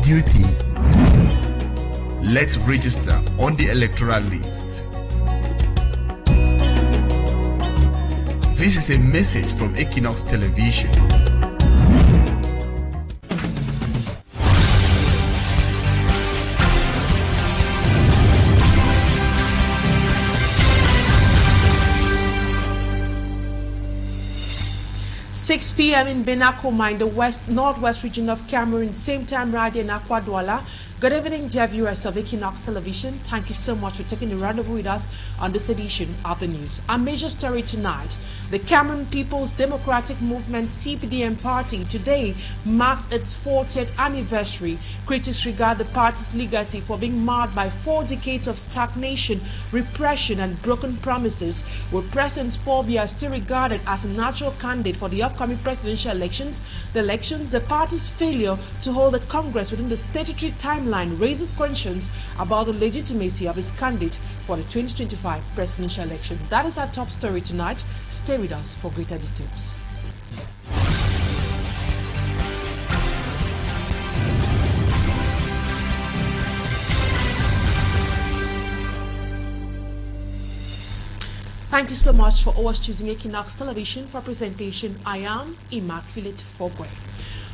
duty. Let's register on the electoral list. This is a message from Equinoxe Television. (6 p.m. in Benakoma in the northwest region of Cameroon, same time right here in Akwadwala. Good evening, dear viewers of Equinoxe Television. Thank you so much for taking the rendezvous with us on this edition of the news. Our major story tonight: the Cameroon People's Democratic Movement (CPDM) party today marks its 40th anniversary. Critics regard the party's legacy for being marred by 4 decades of stagnation, repression, and broken promises. With President Paul Buea still regarded as a natural candidate for the upcoming presidential elections, the party's failure to hold a Congress within the statutory timeline raises questions about the legitimacy of his candidate for the 2025 presidential election. That is our top story tonight. Stay with us for greater details. Thank you so much for always choosing Equinoxe Television for presentation. I am Immaculate Fogwe.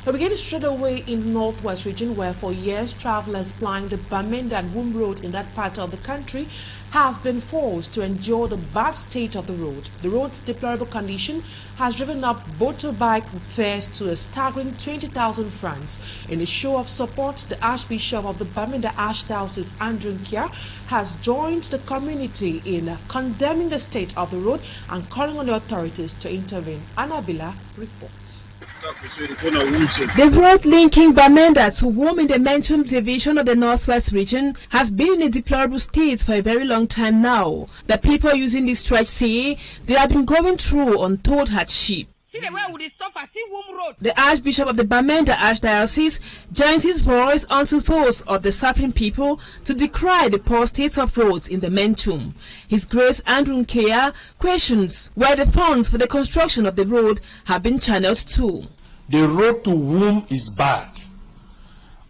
We begin straight away in the northwest region, where for years travelers plying the Bamenda and Womb Road in that part of the country have been forced to endure the bad state of the road. The road's deplorable condition has driven up motorbike fares to a staggering 20,000 francs. In a show of support, the Archbishop of the Bamenda Archdiocese, Andrew Kia, has joined the community in condemning the state of the road and calling on the authorities to intervene. Annabella reports. The road linking Bamenda to Womb in the Mentum division of the Northwest region has been in a deplorable state for a very long time now. The people using this stretch say they have been going through untold hardship. The Archbishop of the Bamenda Archdiocese joins his voice onto those of the suffering people to decry the poor state of roads in the Mentum. His Grace Andrew Nkea questions where the funds for the construction of the road have been channeled to. The road to Womb is bad.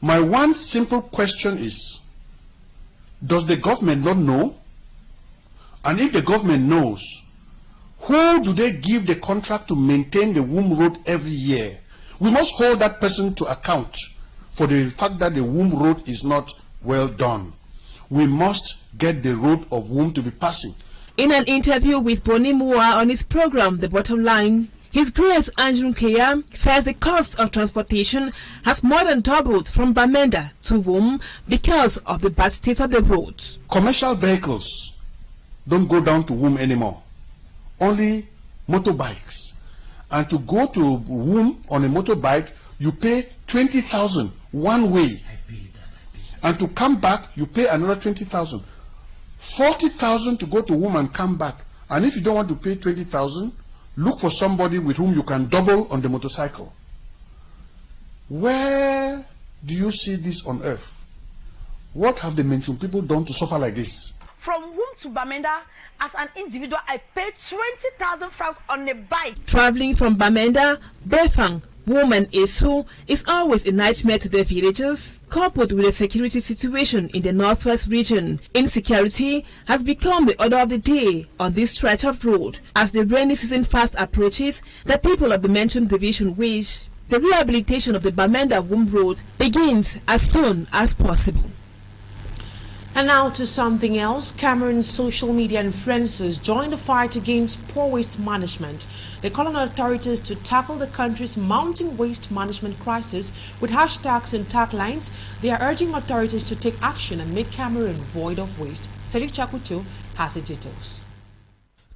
My one simple question is, does the government not know? And if the government knows, who do they give the contract to maintain the Womb Road every year? We must hold that person to account for the fact that the Womb Road is not well done. We must get the road of Womb to be passing. In an interview with Boni Mua on his program, The Bottom Line, His Grace Andrew Nkea says the cost of transportation has more than doubled from Bamenda to Womb because of the bad state of the road. Commercial vehicles don't go down to Womb anymore. Only motorbikes. And to go to Womb on a motorbike, you pay 20,000 one way. And to come back, you pay another 20,000. 40,000 to go to Womb and come back. And if you don't want to pay 20,000, look for somebody with whom you can double on the motorcycle. Where do you see this on earth? What have the Mentum people done to suffer like this? From Womb to Bamenda, as an individual, I paid 20,000 francs on a bike. Traveling from Bamenda, Befang, Womb and Esu is always a nightmare to the villagers, coupled with the security situation in the northwest region. Insecurity has become the order of the day on this stretch of road. As the rainy season fast approaches, the people of the Mentum division wish the rehabilitation of the Bamenda Womb Road begins as soon as possible. And now to something else. Cameroon's social media influencers join the fight against poor waste management. They call on authorities to tackle the country's mounting waste management crisis with hashtags and taglines. They are urging authorities to take action and make Cameroon void of waste. Cedric Chakuto has the details.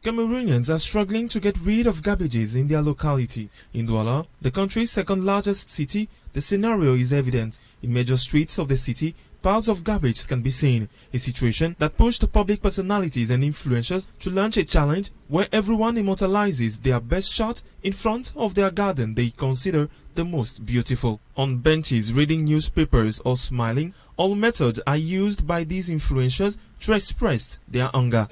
Cameroonians are struggling to get rid of garbages in their locality. In Douala, the country's second largest city, the scenario is evident. In major streets of the city, piles of garbage can be seen, a situation that pushed public personalities and influencers to launch a challenge where everyone immortalizes their best shot in front of their garden they consider the most beautiful. On benches reading newspapers or smiling, all methods are used by these influencers to express their anger.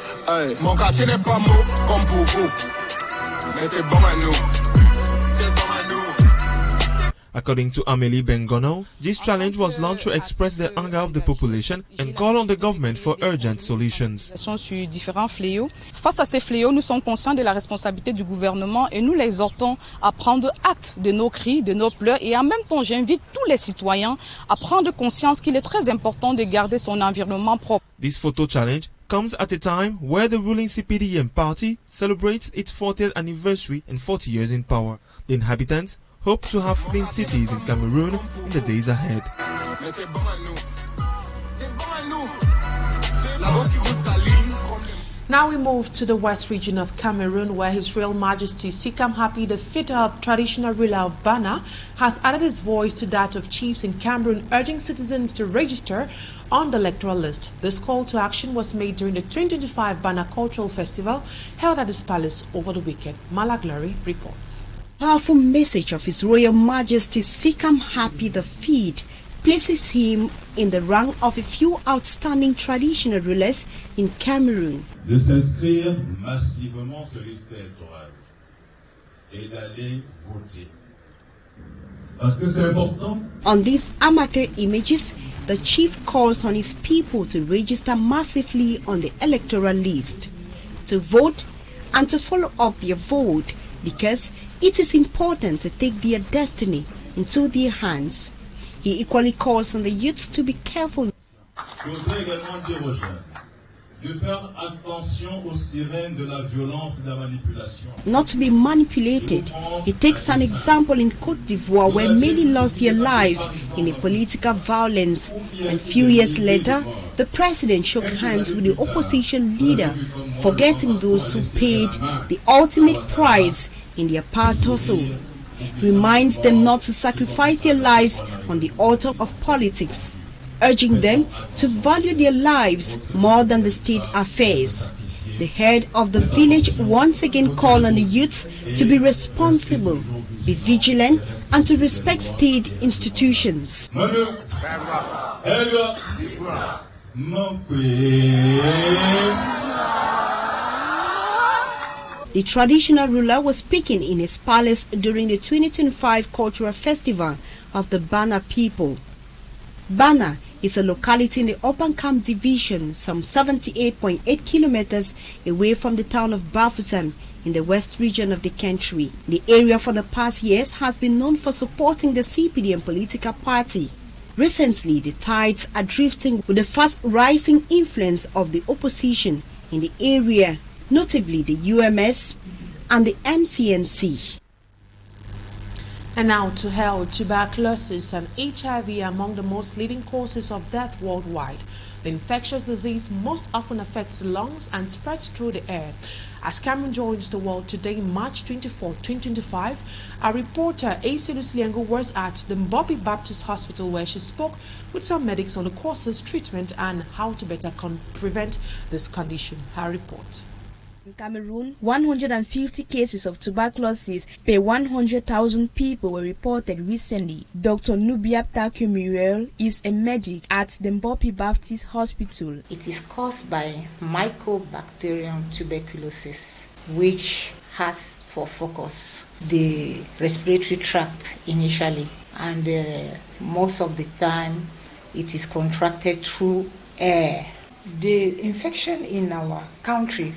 According to Amélie Bengono, this challenge was launched to express the anger of the population and call on the government for urgent solutions. Sur différents fléaux. Face à ces fléaux, nous sommes conscients de la responsabilité du gouvernement et nous les exhortons à prendre acte de nos cris, de nos pleurs, et en même temps j'invite tous les citoyens à prendre conscience qu'il est très important de garder son environnement propre. This photo challenge comes at a time where the ruling CPDM party celebrates its 40th anniversary and 40 years in power. The inhabitants hope to have clean cities in Cameroon in the days ahead. Now we move to the west region of Cameroon, where His Royal Majesty Sikam Happy, the fifth traditional ruler of Bana, has added his voice to that of chiefs in Cameroon, urging citizens to register on the electoral list. This call to action was made during the 2025 Bana Cultural Festival held at his palace over the weekend. Malaglory reports. Powerful message of His Royal Majesty Sikam Happy the Fifth places him in the rank of a few outstanding traditional rulers in Cameroon. De s'inscrire massivement sur liste électorale et d'aller voter. Parce que c'est important. On these amateur images, the chief calls on his people to register massively on the electoral list, to vote and to follow up their vote, because it is important to take their destiny into their hands. He equally calls on the youths to be careful. Je voudrais également dire aux jeunes de faire attention aux sirènes de la violence et de la manipulation. Not to be manipulated. He takes an example in Côte d'Ivoire, where many lost their lives in a political violence, and few years later, the president shook hands with the opposition leader, forgetting those who paid the ultimate price in their power tussle. Reminds them not to sacrifice their lives on the altar of politics, urging them to value their lives more than the state affairs. The head of the village once again called on the youths to be responsible, be vigilant, and to respect state institutions. The traditional ruler was speaking in his palace during the 2025 Cultural Festival of the Bana people. Bana is a locality in the Upper Camp Division, some 78.8 kilometers away from the town of Bafoussam in the west region of the country. The area for the past years has been known for supporting the CPDM political party. Recently, the tides are drifting with the fast rising influence of the opposition in the area, notably the UMS and the MCNC. And now to health, tuberculosis and HIV are among the most leading causes of death worldwide. The infectious disease most often affects the lungs and spreads through the air. As Cameroon joins the world today, March 24, 2025, our reporter A.C. Luciengo was at the Mbobby Baptist Hospital, where she spoke with some medics on the causes, treatment and how to better prevent this condition. Her report. In Cameroon, 150 cases of tuberculosis per 100,000 people were reported recently. Dr. Nubiapta Kumuriel is a medic at the Mbobby Baptist Hospital. It is caused by Mycobacterium tuberculosis, which has for focus the respiratory tract initially, and most of the time it is contracted through air. The infection in our country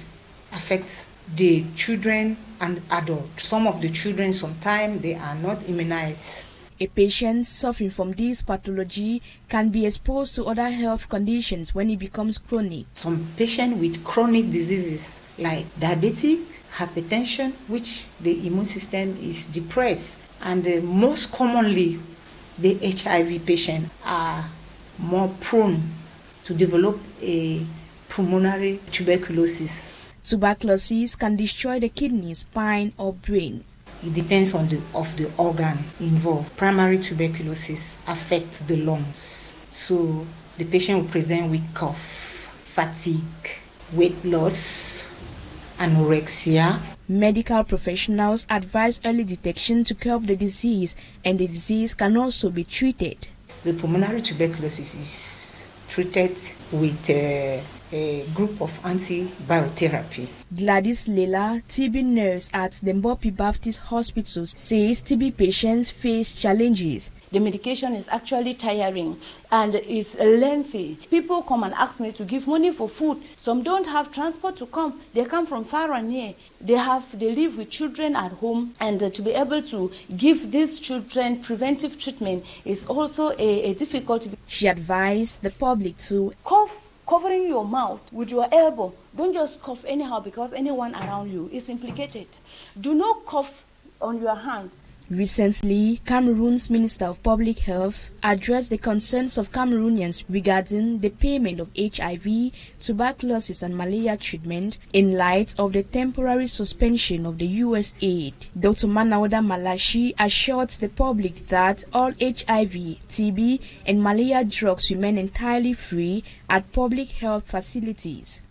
affects the children and adults. Some of the children, sometimes they are not immunized. A patient suffering from this pathology can be exposed to other health conditions when it becomes chronic. Some patients with chronic diseases like diabetes, hypertension, which the immune system is depressed, and most commonly the HIV patients are more prone to develop a pulmonary tuberculosis. Tuberculosis can destroy the kidney, spine, or brain. It depends on the organ involved. Primary tuberculosis affects the lungs, so the patient will present with cough, fatigue, weight loss, anorexia. Medical professionals advise early detection to curb the disease, and the disease can also be treated. The pulmonary tuberculosis is treated with a group of anti-biotherapy. Gladys Lela, TB nurse at the Mbopi Baptist Hospital, says TB patients face challenges. The medication is actually tiring and it's lengthy. People come and ask me to give money for food. Some don't have transport to come. They come from far and near. They live with children at home, and to be able to give these children preventive treatment is also a difficulty. She advised the public to cough, covering your mouth with your elbow. Don't just cough anyhow because anyone around you is implicated. Do not cough on your hands. Recently, Cameroon's Minister of Public Health addressed the concerns of Cameroonians regarding the payment of HIV, tuberculosis and malaria treatment in light of the temporary suspension of the U.S. aid. Dr. Manawada Malashi assured the public that all HIV, TB and malaria drugs remain entirely free at public health facilities.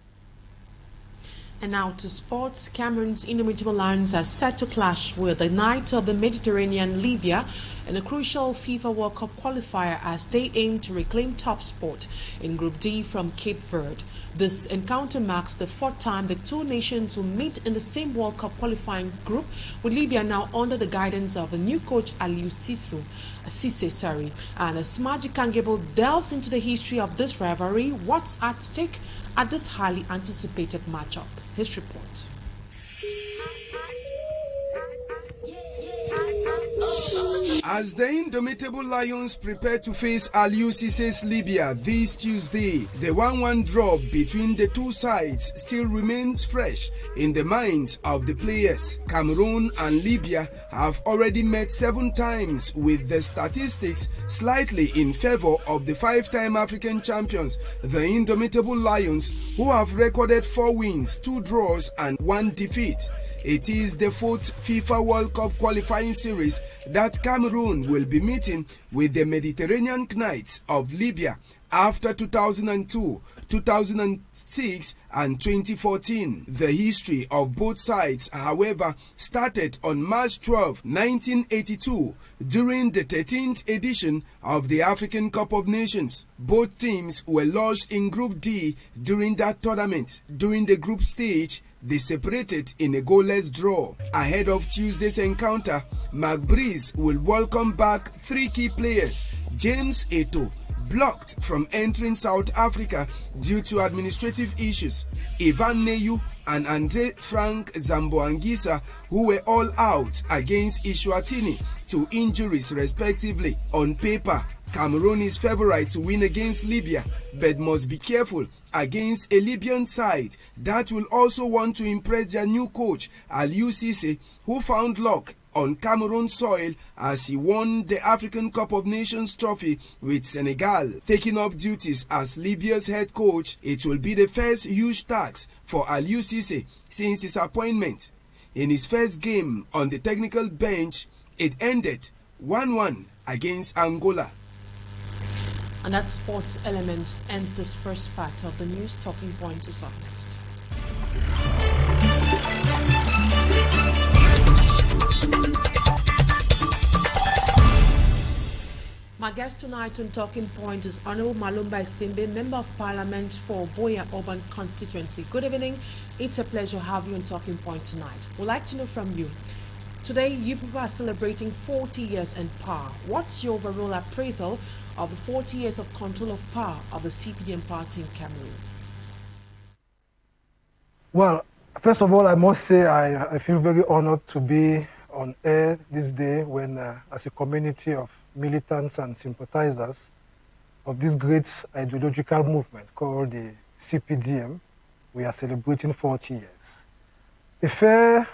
And now to sports. Cameroon's indomitable Lions are set to clash with the Knights of the Mediterranean, Libya, in a crucial FIFA World Cup qualifier as they aim to reclaim top spot in Group D from Cape Verde. This encounter marks the fourth time the two nations will meet in the same World Cup qualifying group, with Libya now under the guidance of the new coach Aliou Cisse. And as Maji Kangebo delves into the history of this rivalry, what's at stake at this highly anticipated matchup? His report. As the indomitable Lions prepare to face Aliou Cisse's Libya this Tuesday, the 1-1 draw between the two sides still remains fresh in the minds of the players. Cameroon and Libya have already met 7 times, with the statistics slightly in favor of the 5-time African champions, the indomitable Lions, who have recorded 4 wins, 2 draws and 1 defeat. It is the 4th FIFA World Cup qualifying series that Cameroon will be meeting with the Mediterranean Knights of Libya after 2002, 2006 and 2014. The history of both sides, however, started on March 12, 1982 during the 13th edition of the African Cup of Nations. Both teams were lodged in Group D during that tournament. During the group stage, they separated in a goalless draw. Ahead of Tuesday's encounter, Mark Breeze will welcome back 3 key players. James Eto'o, blocked from entering South Africa due to administrative issues. Ivan Neyu and Andre Frank Zamboangisa, who were all out against Eswatini to injuries respectively. On paper, Cameroon is favourite to win against Libya, but must be careful against a Libyan side that will also want to impress their new coach Aliou Cisse, who found luck on Cameroon soil as he won the African Cup of Nations trophy with Senegal. Taking up duties as Libya's head coach, it will be the first huge task for Aliou Cisse since his appointment. In his first game on the technical bench, it ended 1-1 against Angola. And that sports element ends this first part of the news. Talking Point is up next. My guest tonight on Talking Point is Honorable MALOMBA ESEMBE, Member of Parliament for Buea Urban Constituency. Good evening. It's a pleasure to have you on Talking Point tonight. We'd like to know from you. Today, you people are celebrating 40 years in power. What's your overall appraisal of the 40 years of control of power of the CPDM party in Cameroon? Well, first of all, I must say I feel very honored to be on air this day when, as a community of militants and sympathizers of this great ideological movement called the CPDM, we are celebrating 40 years. A fair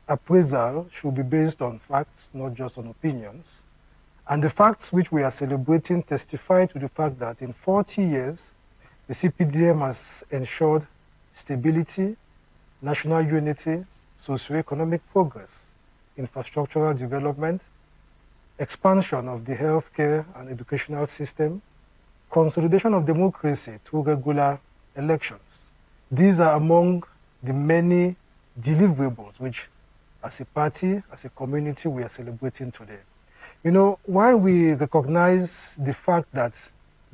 appraisal should be based on facts, not just on opinions. And the facts which we are celebrating testify to the fact that in 40 years, the CPDM has ensured stability, national unity, socio-economic progress, infrastructural development, expansion of the healthcare and educational system, consolidation of democracy through regular elections. These are among the many deliverables which, as a party, as a community, we are celebrating today. You know, while we recognize the fact that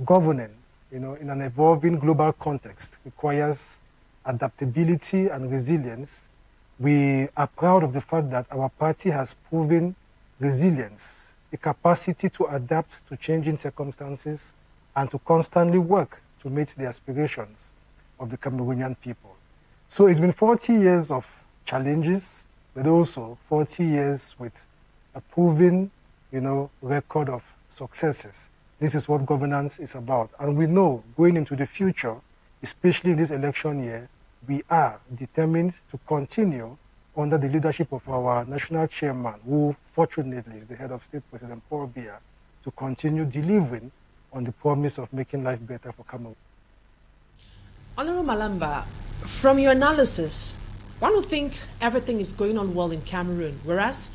governing in an evolving global context requires adaptability and resilience, we are proud of the fact that our party has proven resilience, a capacity to adapt to changing circumstances and to constantly work to meet the aspirations of the Cameroonian people. So it's been 40 years of challenges, but also 40 years with a proven, record of successes. This is what governance is about. And we know going into the future, especially in this election year, we are determined to continue under the leadership of our national chairman, who fortunately is the head of state, President Buea, to continue delivering on the promise of making life better for Cameroon. Honorable Malomba, from your analysis, one would think everything is going on well in Cameroon, whereas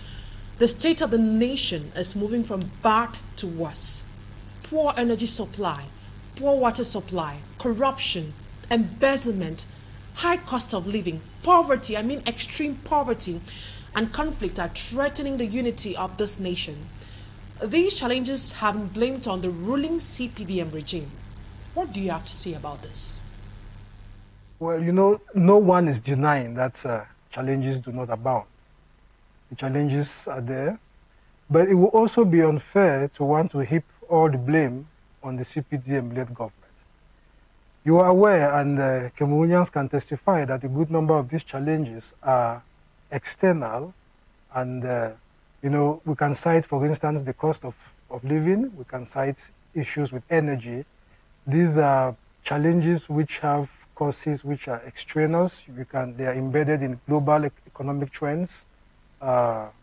the state of the nation is moving from bad to worse. Poor energy supply, poor water supply, corruption, embezzlement, high cost of living, poverty, extreme poverty, and conflict are threatening the unity of this nation. These challenges have been blamed on the ruling CPDM regime. What do you have to say about this? Well, no one is denying that challenges do not abound. The challenges are there, but it will also be unfair to want to heap all the blame on the CPDM-led government. You are aware, and Cameroonians can testify, that a good number of these challenges are external, and we can cite, for instance, the cost of living. We can cite issues with energy. These are challenges which have causes which are extraneous. They are embedded in global economic trends,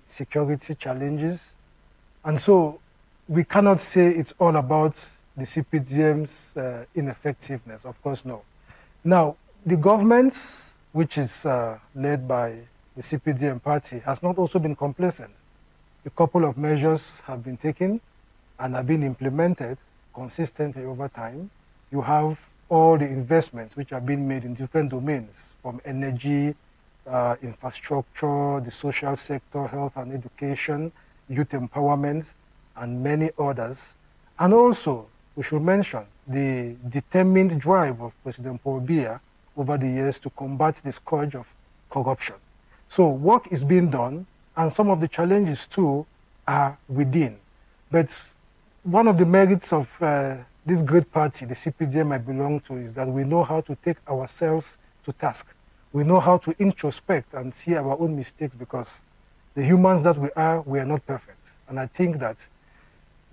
security challenges. And so we cannot say it's all about the CPDM's ineffectiveness. Of course, no. Now, the government, which is led by the CPDM party, has not also been complacent. A couple of measures have been taken and have been implemented consistently over time. You have all the investments which have been made in different domains, from energy, infrastructure, the social sector, health and education, youth empowerment, and many others. And also, we should mention the determined drive of President Buea over the years to combat the scourge of corruption. So work is being done, and some of the challenges too are within. But one of the merits of this great party, the CPDM I belong to, is that we know how to take ourselves to task. We know how to introspect and see our own mistakes, because the humans that we are not perfect. And I think that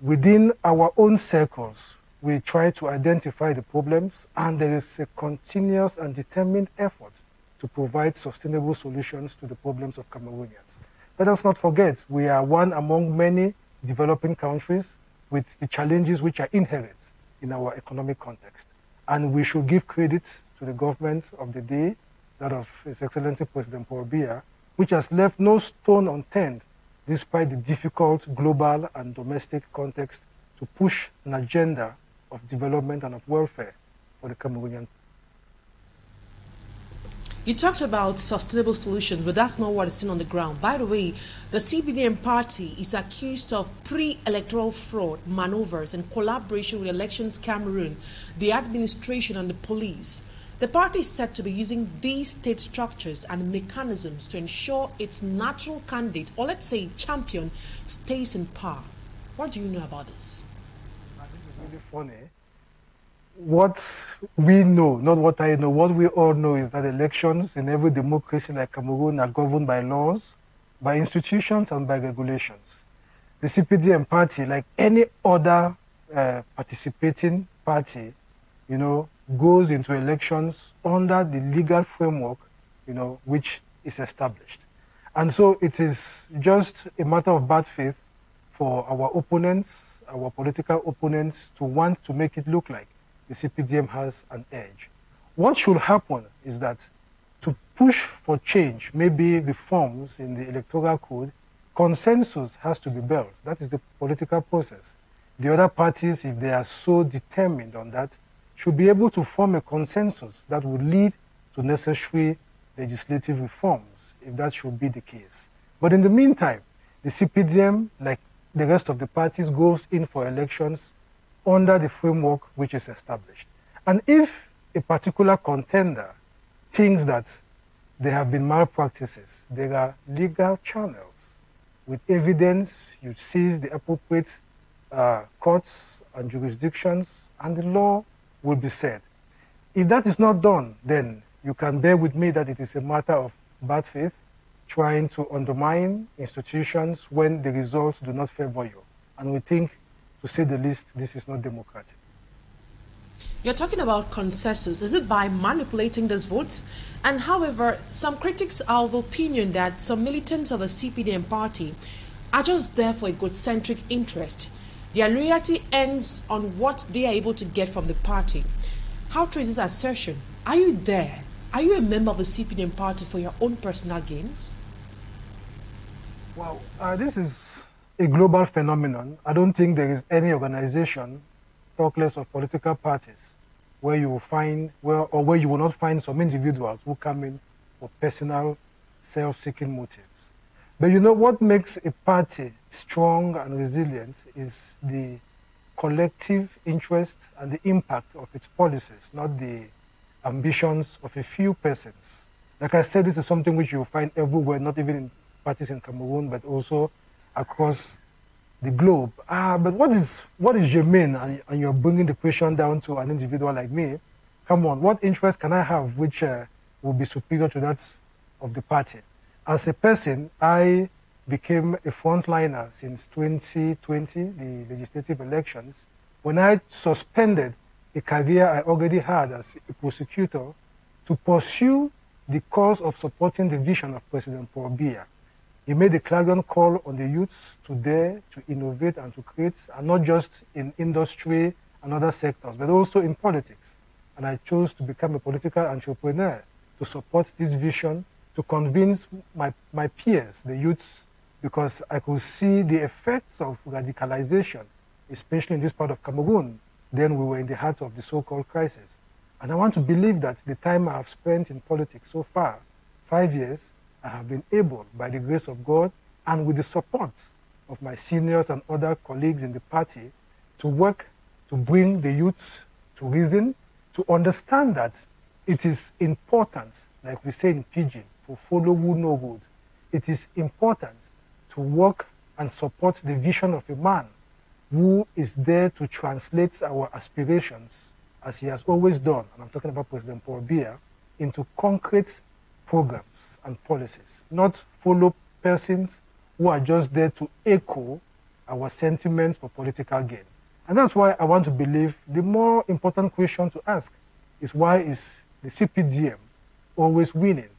within our own circles, we try to identify the problems, and there is a continuous and determined effort to provide sustainable solutions to the problems of Cameroonians. Let us not forget, we are one among many developing countries with the challenges which are inherent in our economic context. And we should give credit to the government of the day, that of His Excellency President Buea, which has left no stone unturned despite the difficult global and domestic context to push an agenda of development and of welfare for the Cameroonian. You talked about sustainable solutions, but that's not what is seen on the ground. By the way, the CPDM party is accused of pre-electoral fraud, maneuvers, and collaboration with Elections Cameroon, the administration, and the police. The party is said to be using these state structures and mechanisms to ensure its natural candidate, or let's say champion, stays in power. What do you know about this? I think it's really funny. What we know, not what I know, what we all know is that elections in every democracy like Cameroon are governed by laws, by institutions, and by regulations. The CPDM party, like any other participating party, goes into elections under the legal framework, which is established. And so it is just a matter of bad faith for our opponents, our political opponents, to want to make it look like the CPDM has an edge. What should happen is that to push for change, maybe reforms in the electoral code, consensus has to be built. That is the political process. The other parties, if they are so determined on that, should be able to form a consensus that would lead to necessary legislative reforms, if that should be the case. But in the meantime, the CPDM, like the rest of the parties, goes in for elections under the framework which is established. And if a particular contender thinks that there have been malpractices, there are legal channels. With evidence, you seize the appropriate courts and jurisdictions, and the law will be said. If that is not done, then you can bear with me that it is a matter of bad faith, trying to undermine institutions when the results do not favor you. And we think, to say the least, this is not democratic. You're talking about consensus. Is it by manipulating these votes? And however, some critics are of the opinion that some militants of the CPDM party are just there for egocentric interest. Their loyalty ends on what they are able to get from the party. How true is this assertion? Are you there? Are you a member of the CPDM party for your own personal gains? Well, this is a global phenomenon. I don't think there is any organization, talk less of political parties, where you will find, where you will not find some individuals who come in for personal, self-seeking motives. But you know what makes a party strong and resilient is the collective interest and the impact of its policies, not the ambitions of a few persons. Like I said, this is something which you'll find everywhere, not even in parties in Cameroon, but also across the globe. But what is germane? And you're bringing the question down to an individual like me. Come on, what interest can I have which will be superior to that of the party? As a person, I became a frontliner since 2020, the legislative elections, when I suspended a career I already had as a prosecutor to pursue the cause of supporting the vision of President Buea. He made a clarion call on the youths to dare, to innovate and to create, and not just in industry and other sectors, but also in politics. And I chose to become a political entrepreneur to support this vision, to convince my peers, the youths, because I could see the effects of radicalization, especially in this part of Cameroon. Then we were in the heart of the so-called crisis. And I want to believe that the time I have spent in politics so far, 5 years, I have been able, by the grace of God, and with the support of my seniors and other colleagues in the party, to work to bring the youths to reason, to understand that it is important, like we say in Pidgin, to follow who know good. It is important to work and support the vision of a man who is there to translate our aspirations, as he has always done, and I'm talking about President Buea, into concrete programs and policies, not follow persons who are just there to echo our sentiments for political gain. And that's why I want to believe the more important question to ask is, why is the CPDM always winning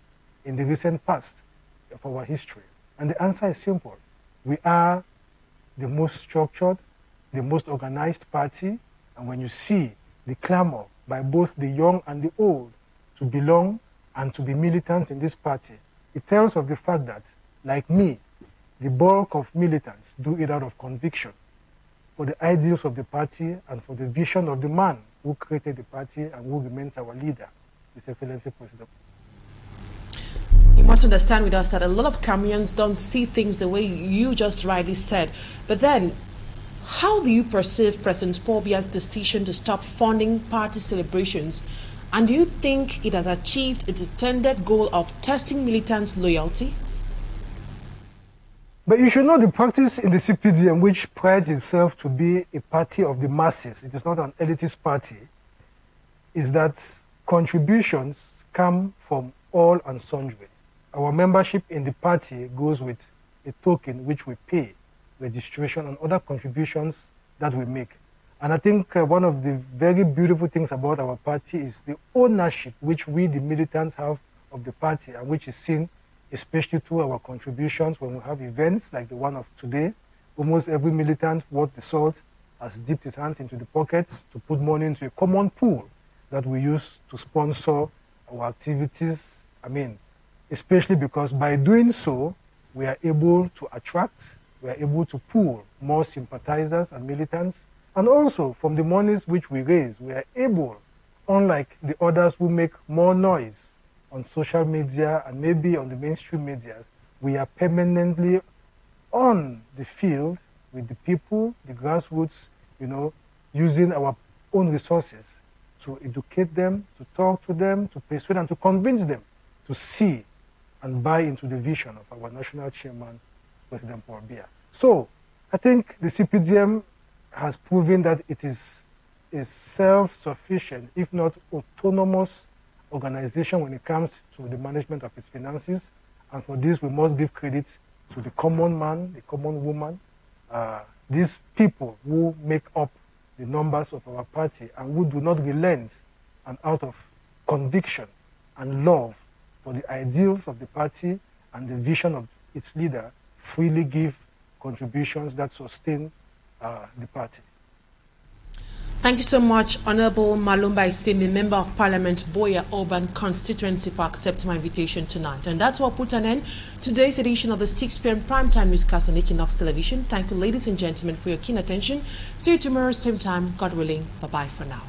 in the recent past of our history? And the answer is simple. We are the most structured, the most organized party, and when you see the clamor by both the young and the old to belong and to be militant in this party, it tells of the fact that, like me, the bulk of militants do it out of conviction for the ideals of the party and for the vision of the man who created the party and who remains our leader, His Excellency President. You must understand with us that a lot of Cameroonians don't see things the way you just rightly said. But then, how do you perceive President Buea's decision to stop funding party celebrations? And do you think it has achieved its intended goal of testing militants' loyalty? But you should know the practice in the CPDM, which prides itself to be a party of the masses, it is not an elitist party, is that contributions come from all and sundry. Our membership in the party goes with a token which we pay, registration and other contributions that we make. And I think one of the very beautiful things about our party is the ownership which we, the militants, have of the party, and which is seen especially through our contributions when we have events like the one of today. Almost every militant worth the salt has dipped his hands into the pockets to put money into a common pool that we use to sponsor our activities. I mean, especially because by doing so, we are able to attract, we are able to pool more sympathizers and militants. And also, from the monies which we raise, we are able, unlike the others who make more noise on social media and maybe on the mainstream medias, we are permanently on the field with the people, the grassroots, you know, using our own resources to educate them, to talk to them, to persuade and to convince them to see and buy into the vision of our national chairman, President Buea. So I think the CPDM has proven that it is a self-sufficient, if not autonomous, organization when it comes to the management of its finances. And for this, we must give credit to the common man, the common woman, these people who make up the numbers of our party and who do not relent, and out of conviction and love for the ideals of the party and the vision of its leader, freely give contributions that sustain the party. Thank you so much, Honorable MALOMBA ESEMBE, Member of Parliament, Buea Urban Constituency, for accepting my invitation tonight. And that's what put an end to today's edition of the 6 p.m. primetime newscast on Equinoxe Television. Thank you, ladies and gentlemen, for your keen attention. See you tomorrow, same time, God willing. Bye-bye for now.